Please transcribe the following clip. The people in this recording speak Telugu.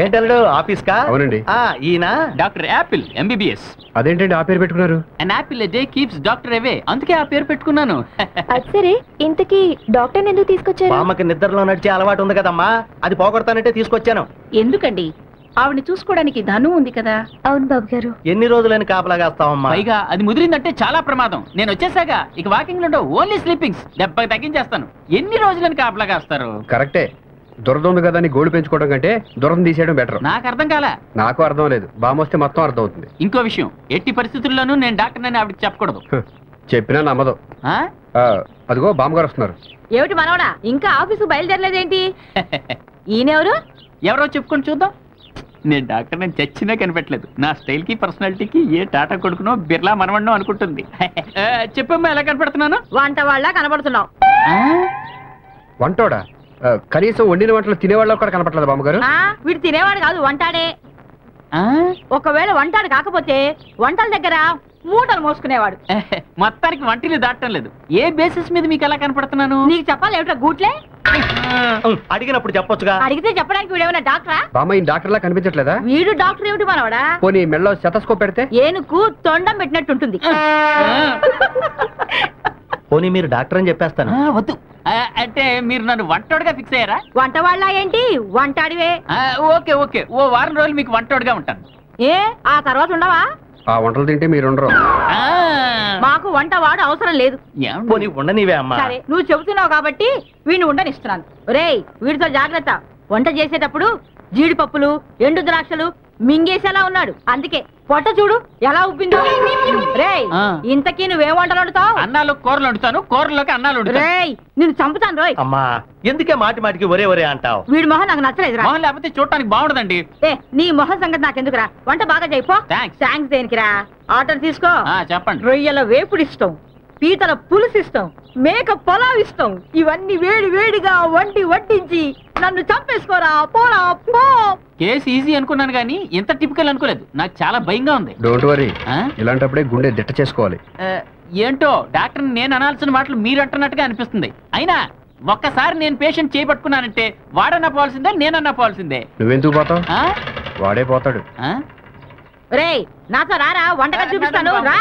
ఏంటల్లుడు ఆఫీస్ కా? అవునండి. ఈయన డాక్టర్ యాపిల్ ఎంబీబీఎస్. అదేంటండి ఆ పేరు పెట్టుకున్నారు? And Apple day keeps doctor away, అందుకే ఆ పేరు పెట్టుకున్నాను. సరే, ఇంతకీ డాక్టర్ ఎందుకు తీసుకొచ్చారు? మామకి నిద్రలో నడిచే అలవాటు ఉంది కదమ్మా, అది పోగొడతానంటే తీసుకొచ్చాను. ఎందుకండి? ఆవిడని చూసుకోవడానికి ధను ఉంది కదా. అవును బాబు గారు. ఎన్ని రోజులని కాపలాగాస్తావమ్మా? పైగా అది ముదిరిందంటే చాలా ప్రమాదం. నేను వచ్చేసాక ఇక వాకింగ్ లో ఓన్లీ స్లీపింగ్స్, దెబ్బకి తగ్గించేస్తాను. ఎన్ని రోజులని కాపలాగాస్తారు? కరెక్టే, దురద ఉంది కదా అని గోడు పెంచుకోవడం కంటే దురదం తీసేయడం బెటర్. నాకు అర్థం కాలా. నాకు అర్థం లేదు, బామొస్తే మొత్తం అర్థం అవుతుంది. ఇంకో విషయం, ఎట్టి పరిస్థితుల్లోనూ నేను డాక్టర్ అని ఆవిడకి చెప్పకూడదు. చెప్పినా నమ్మదు. అదిగో బామ్మగారు వస్తున్నారు. ఏమిటి మనవడా, ఇంకా ఆఫీసు బయలుదేరలేదేంటి? ఈయనెవరు? ఎవరో చెప్పుకొని చూద్దాం. నేను డాక్టర్ నేను చచ్చినా కనిపెట్టలేదు. నా స్టైల్ కి పర్సనాలిటీకి ఏ టాటా కొడుకునో బిర్లా మనవన్నో అనుకుంటుంది. చెప్పమ్మా, ఎలా కనపడుతున్నాను? వంట వాళ్ళ కనబడుతున్నావు. వంటోడా? కనీసం వండిన వంటలు తినేవాళ్ళు కూడా కనపడలేదు బామ్మగారు. వీడు తినేవాడు కాదు, వంటాడే. ఒకవేళ వంటాడు కాకపోతే వంటల దగ్గర మూటలు మోసుకునేవాడు. మొత్తానికి వంటిని దాటం లేదు. ఏ బేసిస్ మీద మీకు ఎలా కనపడుతున్నాను? నీకు చెప్పాలి ఏమిటో గూట్లే. అడిగినప్పుడు చెప్పొచ్చుగా. అడిగితే చెప్పడానికి వీడేమైనా డాక్టరా? బామ్మ ఈ డాక్టర్ లా కనిపించట్లేదా? వీడు డాక్టర్ ఏమిటి మనవడా? పోనీ మెడలో స్టెతస్కోప్ పెడితే? ఏనుకు తొండం పెట్టినట్టుంటుంది. పోనీ మీరు డాక్టర్ అని చెప్పేస్తాను. వద్దు, అంటే మీరు నన్ను వంటోడుగా ఫిక్స్ అయ్యారా? వంట వాళ్ళ ఏంటి, వంటాడివే. ఓకే ఓకే, ఓ వారం రోజులు మీకు వంటోడుగా ఉంటాను. ఏ ఆ తర్వాత ఉండవా? ఆ వంటలు తింటే మీరు ఉండరు. మాకు వంట వాడు అవసరం లేదు. పోనీ ఉండనివే అమ్మా. సరే, నువ్వు చెబుతున్నావు కాబట్టి వీడిని ఉండనిస్తున్నాను. రేయ్, వీడితో జాగ్రత్త. వంట చేసేటప్పుడు జీడిపప్పులు ఎండు ద్రాక్షలు మింగేసేలా ఉన్నాడు. అందుకే పొట్ట చూడు ఎలా ఉబ్బిందో. రేయ్, ఇంతకీ నువ్వేం వంటలు వండుతావు? అన్నాలు కూరలు వండుతాను, కూరలోకి అన్నాలు వండుతాను. రేయ్, నిన్ను చంపుతాను రోయ్. అమ్మా, ఎందుకే మాటి మాటికి ఒరే ఒరే అంటావు? వీడి మొహం నాకు నచ్చలేదురా. మొహం లేకపోతే చూడటానికి బాగుండదండి. నీ మొహం సంగతి నాకెందుకురా, వంట బాగా చేయిపో. థ్యాంక్స్ దేనికిరా? ఆర్డర్ తీసుకో. చెప్పండి. రొయ్యల వేపుడు ఇస్తాం, పీతల పులుసు ఇస్తాం, మేక పొలావ్ ఇస్తాం. ఇవన్నీ వేడి వేడిగా వడ్డించి నన్ను చంపేసుకోరా, పోరా పో. కేసు ఈజీ అనుకున్నాను కానీ ఇంత టిపికల్ అనుకోలేదు. నాకు చాలా భయంగా ఉంది. డోంట్ వరీ, ఇలాంటప్పుడే గుండె దిట్ట చేసుకోవాలి. ఏంటో డాక్టర్ నేను అనాల్సిన మాటలు మీరు అంటున్నట్టుగా అనిపిస్తుంది. అయినా ఒక్కసారి నేను పేషెంట్ చేయబట్టుకున్నానంటే వాడన్నా పోవాల్సిందే, నేనన్నా పోవాల్సిందే. నువ్వెందుకు పోతావు? వాడే పోతాడు. రేయ్, నాతో రారా, వంటగా చూపిస్తాను రా.